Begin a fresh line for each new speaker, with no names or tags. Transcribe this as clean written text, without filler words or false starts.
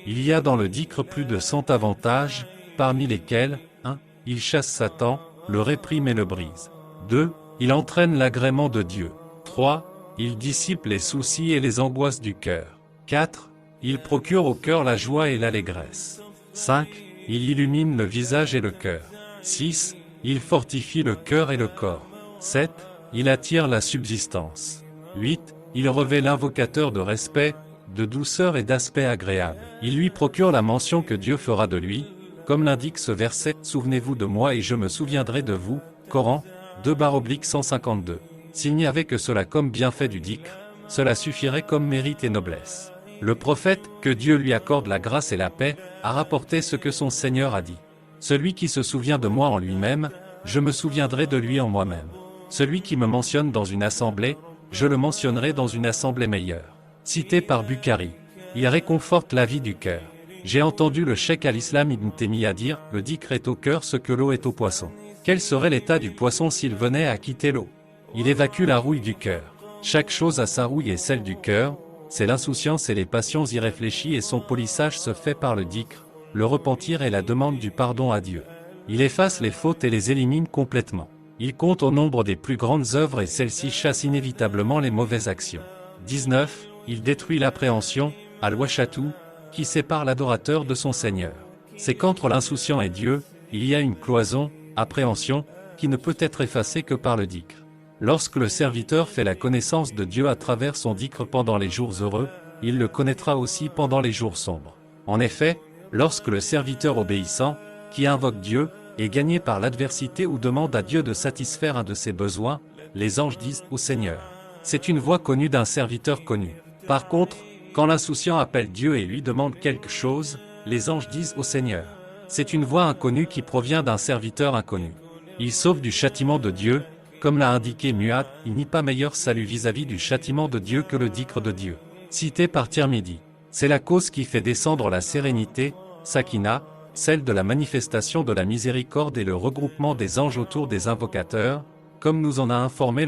Il y a dans le dhikr plus de 100 avantages, parmi lesquels 1. Il chasse Satan, le réprime et le brise. 2. Il entraîne l'agrément de Dieu. 3. Il dissipe les soucis et les angoisses du cœur. 4. Il procure au cœur la joie et l'allégresse. 5. Il illumine le visage et le cœur. 6. Il fortifie le cœur et le corps. 7. Il attire la subsistance. 8. Il revêt l'invocateur de respect, de douceur et d'aspect agréable. Il lui procure la mention que Dieu fera de lui, comme l'indique ce verset, « Souvenez-vous de moi et je me souviendrai de vous » Coran 2/152. S'il n'y avait que cela comme bienfait du dhikr, cela suffirait comme mérite et noblesse. Le prophète, que Dieu lui accorde la grâce et la paix, a rapporté ce que son Seigneur a dit. Celui qui se souvient de moi en lui-même, je me souviendrai de lui en moi-même. Celui qui me mentionne dans une assemblée, je le mentionnerai dans une assemblée meilleure. Cité par Bukhari. Il réconforte la vie du cœur. J'ai entendu le cheikh al-Islam Ibn Taymiyyah dire, le dhikr est au cœur ce que l'eau est au poisson. Quel serait l'état du poisson s'il venait à quitter l'eau? Il évacue la rouille du cœur. Chaque chose a sa rouille et celle du cœur, c'est l'insouciance et les passions irréfléchies et son polissage se fait par le dhikr, le repentir et la demande du pardon à Dieu. Il efface les fautes et les élimine complètement. Il compte au nombre des plus grandes œuvres et celles-ci chassent inévitablement les mauvaises actions. 19. Il détruit l'appréhension, al-washatu, qui sépare l'adorateur de son Seigneur. C'est qu'entre l'insouciant et Dieu, il y a une cloison, appréhension, qui ne peut être effacée que par le dhikr. Lorsque le serviteur fait la connaissance de Dieu à travers son dhikr pendant les jours heureux, il le connaîtra aussi pendant les jours sombres. En effet, lorsque le serviteur obéissant, qui invoque Dieu, est gagné par l'adversité ou demande à Dieu de satisfaire un de ses besoins, les anges disent au Seigneur. C'est une voix connue d'un serviteur connu. Par contre, quand l'insouciant appelle Dieu et lui demande quelque chose, les anges disent au Seigneur. C'est une voix inconnue qui provient d'un serviteur inconnu. Il sauve du châtiment de Dieu, comme l'a indiqué Mu'adh, il n'y a pas meilleur salut vis-à-vis du châtiment de Dieu que le dhikr de Dieu. Cité par Tirmidhi. C'est la cause qui fait descendre la sérénité, Sakina, celle de la manifestation de la miséricorde et le regroupement des anges autour des invocateurs, comme nous en a informé